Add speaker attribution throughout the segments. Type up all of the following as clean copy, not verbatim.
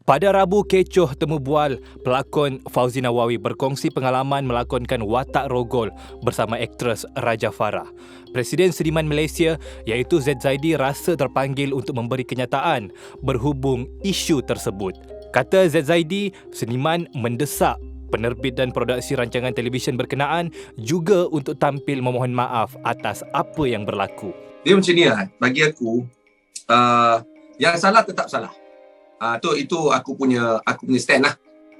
Speaker 1: Pada Rabu kecoh temu bual, pelakon Fauzi Nawawi berkongsi pengalaman melakonkan watak rogol bersama aktris Raja Farah. Presiden Seniman Malaysia iaitu Z Zaidi rasa terpanggil untuk memberi kenyataan berhubung isu tersebut. Kata Z Zaidi, seniman mendesak penerbit dan produksi rancangan televisyen berkenaan juga untuk tampil memohon maaf atas apa yang berlaku.
Speaker 2: Dia macam ni lah, bagi aku, yang salah tetap salah. Itu aku punya stand lah.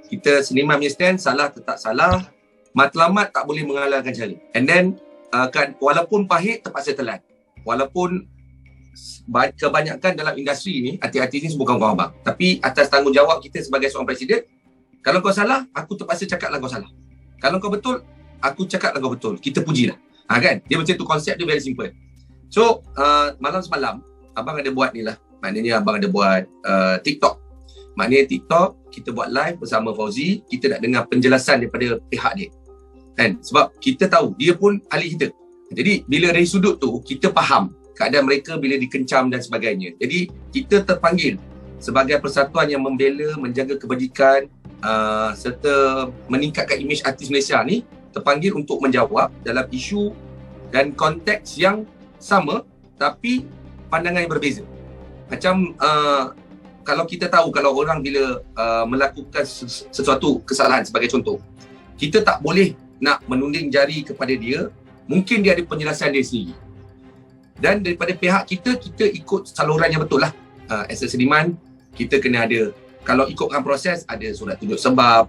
Speaker 2: Kita seniman punya stand, salah tetap salah. Matlamat tak boleh mengalahkan cara. And then walaupun pahit terpaksa telan. Walaupun kebanyakan dalam industri ni, artis-artis ni semua kawan-kawan abang. Tapi atas tanggungjawab kita sebagai seorang presiden, kalau kau salah, aku terpaksa cakaplah kau salah. Kalau kau betul, aku cakaplah kau betul. Kita pujilah. Kan? Dia macam tu, konsep dia very simple. So, malam semalam, abang ada buat ni lah. Maknanya abang ada buat TikTok. Maknanya TikTok, kita buat live bersama Fauzi. Kita nak dengar penjelasan daripada pihak dia. Kan? Sebab kita tahu, dia pun ahli kita. Jadi, bila dari sudut tu, kita faham keadaan mereka bila dikencam dan sebagainya. Jadi, kita terpanggil sebagai persatuan yang membela, menjaga kebajikan serta meningkatkan imej artis Malaysia ni, terpanggil untuk menjawab dalam isu dan konteks yang sama tapi pandangan yang berbeza. Macam kalau kita tahu, kalau orang bila melakukan sesuatu kesalahan sebagai contoh, kita tak boleh nak menunding jari kepada dia. Mungkin dia ada penjelasan dia sendiri. Dan daripada pihak kita, kita ikut saluran yang betul lah. As a seniman, kita kena ada, kalau ikutkan proses, ada surat tunjuk sebab,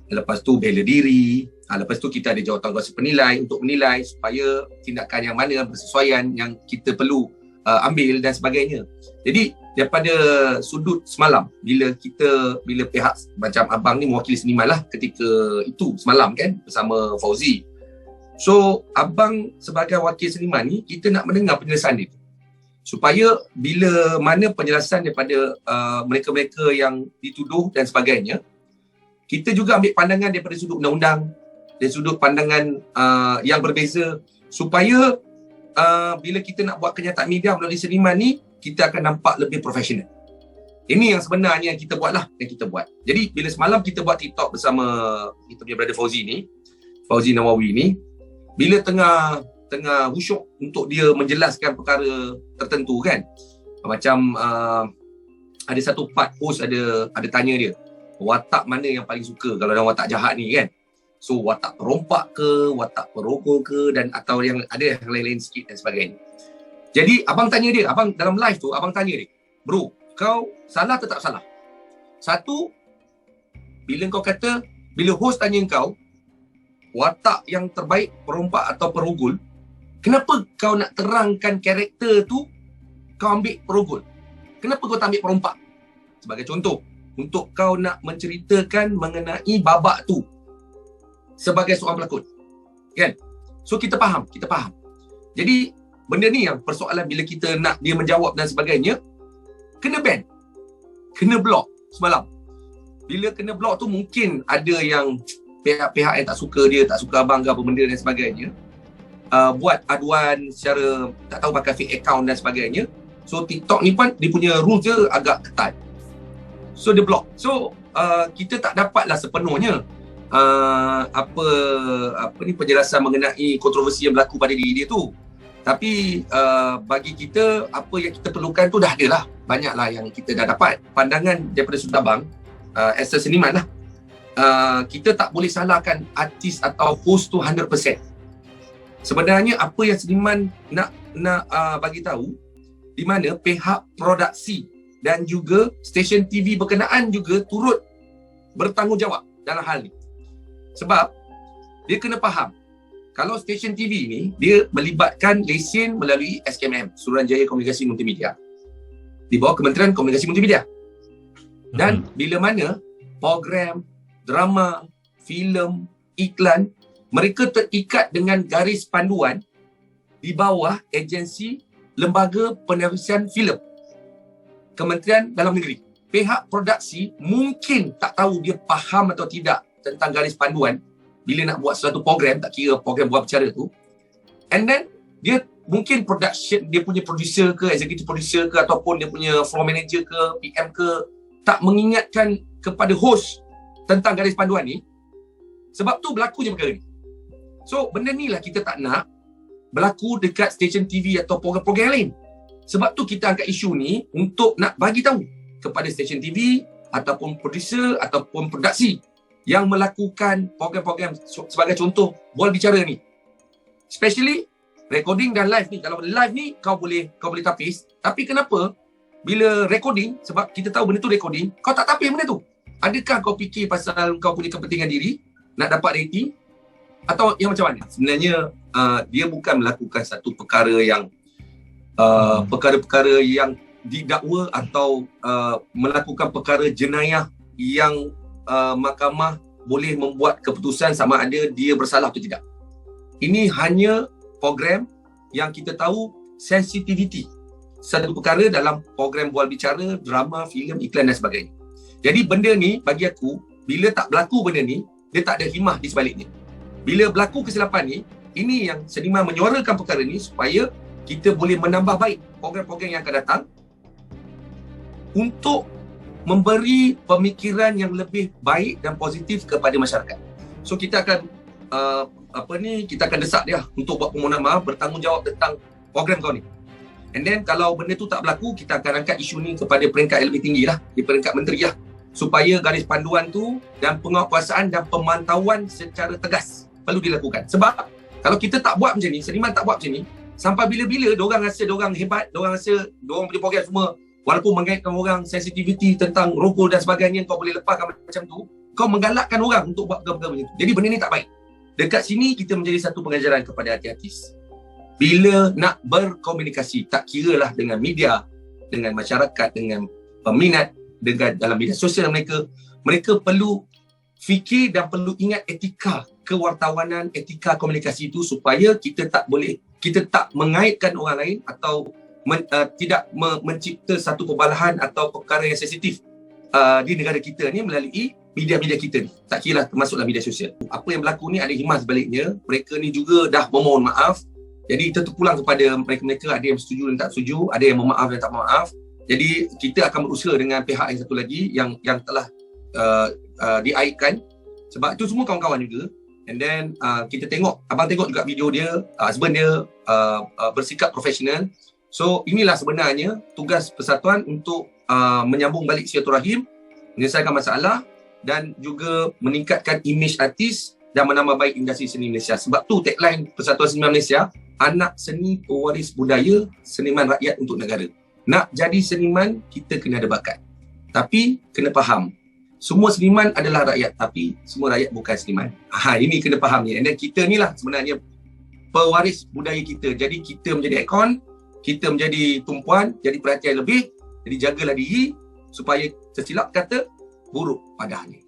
Speaker 2: lepas tu bela diri, lepas tu kita ada jawatankuasa penilai untuk menilai supaya tindakan yang mana bersesuaian yang kita perlu ambil dan sebagainya. Jadi daripada sudut semalam, bila pihak macam abang ni mewakili seniman lah ketika itu semalam kan bersama Fauzi. So abang sebagai wakil seniman ni, kita nak mendengar penjelasan dia supaya bila mana penjelasan daripada mereka-mereka yang dituduh dan sebagainya, kita juga ambil pandangan daripada sudut undang-undang dan sudut pandangan yang berbeza supaya bila kita nak buat kenyataan media melalui seniman ni, kita akan nampak lebih profesional. Ini yang sebenarnya kita buat lah, yang kita buat. Jadi bila semalam kita buat TikTok bersama kita punya brother Fauzi ni, Fauzi Nawawi ni, bila tengah husyuk untuk dia menjelaskan perkara tertentu kan, macam ada satu part host ada tanya dia, watak mana yang paling suka kalau dalam watak jahat ni kan. So watak perompak ke, watak perogol ke, dan atau yang ada yang lain-lain sikit dan sebagainya. Jadi abang tanya dia, abang dalam live tu abang tanya dia, bro, kau salah tetap salah? Satu, bila kau kata, bila host tanya kau watak yang terbaik perompak atau perogol, kenapa kau nak terangkan karakter tu kau ambil perogol? Kenapa kau tak ambil perompak? Sebagai contoh, untuk kau nak menceritakan mengenai babak tu sebagai seorang pelakon, kan? So kita faham. Jadi benda ni yang persoalan bila kita nak dia menjawab dan sebagainya, kena ban, kena block semalam. Bila kena block tu mungkin ada yang pihak-pihak yang tak suka dia, tak suka abang ke apa benda dan sebagainya, buat aduan secara tak tahu pakai fake account dan sebagainya. So TikTok ni pun dia punya rules dia agak ketat. So dia block. So kita tak dapatlah sepenuhnya penjelasan mengenai kontroversi yang berlaku pada diri dia tu. Tapi bagi kita, apa yang kita perlukan tu dah ada lah. Banyaklah yang kita dah dapat. Pandangan daripada sudut abang, as a seniman lah, kita tak boleh salahkan artis atau host tu 100%. Sebenarnya apa yang seniman nak bagi tahu, di mana pihak produksi dan juga stesen TV berkenaan juga turut bertanggungjawab dalam hal ni. Sebab dia kena faham, kalau stesen TV ni dia melibatkan lesen melalui SKMM, Suruhanjaya Komunikasi Multimedia, di bawah Kementerian Komunikasi Multimedia. Dan bila mana program, drama, filem, iklan, mereka terikat dengan garis panduan di bawah agensi Lembaga Penerbitan Filem Kementerian Dalam Negeri. Pihak produksi mungkin tak tahu dia faham atau tidak tentang garis panduan bila nak buat suatu program, tak kira program buat bicara tu. And then dia mungkin production, dia punya producer ke, executive producer ke, ataupun dia punya floor manager ke, PM ke, tak mengingatkan kepada host tentang garis panduan ni, sebab tu berlaku je perkara ni. So benda ni lah kita tak nak berlaku dekat stesen TV atau program-program lain. Sebab tu kita angkat isu ni untuk nak bagi tahu kepada stesen TV ataupun producer ataupun produksi yang melakukan program-program sebagai contoh Bola Bicara ni. Especially recording dan live ni. Kalau live ni kau boleh tapis, tapi kenapa bila recording, sebab kita tahu benda tu recording, kau tak tapis benda tu? Adakah kau fikir pasal kau punya kepentingan diri nak dapat rating atau yang macam mana? Sebenarnya dia bukan melakukan satu perkara yang perkara-perkara yang didakwa atau melakukan perkara jenayah yang mahkamah boleh membuat keputusan sama ada dia bersalah atau tidak. Ini hanya program yang kita tahu sensitivity satu perkara dalam program Bola Bicara, drama, filem, iklan dan sebagainya. Jadi benda ni bagi aku, bila tak berlaku benda ni, dia tak ada hikmah di sebaliknya. Bila berlaku kesilapan ni, ini yang seniman menyuarakan perkara ni supaya kita boleh menambah baik program-program yang akan datang untuk memberi pemikiran yang lebih baik dan positif kepada masyarakat. So kita akan kita akan desak dia untuk buat permohonan maaf, bertanggungjawab tentang program kau ni. And then kalau benda tu tak berlaku, kita akan angkat isu ni kepada peringkat yang lebih tinggi lah, di peringkat menteri lah, supaya garis panduan tu dan penguatkuasaan dan pemantauan secara tegas perlu dilakukan. Sebab kalau kita tak buat macam ni, seniman tak buat macam ni, sampai bila-bila diorang rasa diorang hebat, diorang rasa diorang punya program semua, walaupun mengaitkan orang sensitivity tentang rogol dan sebagainya, kau boleh lepaskan macam tu, kau menggalakkan orang untuk buat perkara-perkara macam tu. Jadi benda ni tak baik. Dekat sini kita menjadi satu pengajaran kepada artis. Bila nak berkomunikasi, tak kiralah dengan media, dengan masyarakat, dengan peminat, dengan dalam media sosial mereka perlu fikir dan perlu ingat etika kewartawanan, etika komunikasi itu, supaya kita tak mengaitkan orang lain atau tidak mencipta satu kebalahan atau perkara yang sensitif di negara kita ni melalui media-media kita ni. Tak kira termasuklah media sosial. Apa yang berlaku ni ada hikmah sebaliknya. Mereka ni juga dah memohon maaf. Jadi kita terpulang kepada mereka-mereka, ada yang setuju dan tak setuju, ada yang memaaf dan tak memaaf. Jadi kita akan berusaha dengan pihak yang satu lagi yang telah diaitkan. Sebab itu semua kawan-kawan juga. And then kita tengok, abang tengok juga video dia, husband dia bersikap profesional. So inilah sebenarnya tugas persatuan untuk menyambung balik silaturahim, menyelesaikan masalah dan juga meningkatkan imej artis dan menambah baik industri seni Malaysia. Sebab tu tagline Persatuan Seniman Malaysia, anak seni pewaris budaya, seniman rakyat untuk negara. Nak jadi seniman, kita kena ada bakat. Tapi kena faham, semua seniman adalah rakyat, tapi semua rakyat bukan seniman. Ini kena faham ni. Dan kita ni lah sebenarnya pewaris budaya kita. Jadi kita menjadi ikon, kita menjadi tumpuan, jadi perhatian lebih. Jadi jagalah diri supaya tersilap kata buruk pada hari.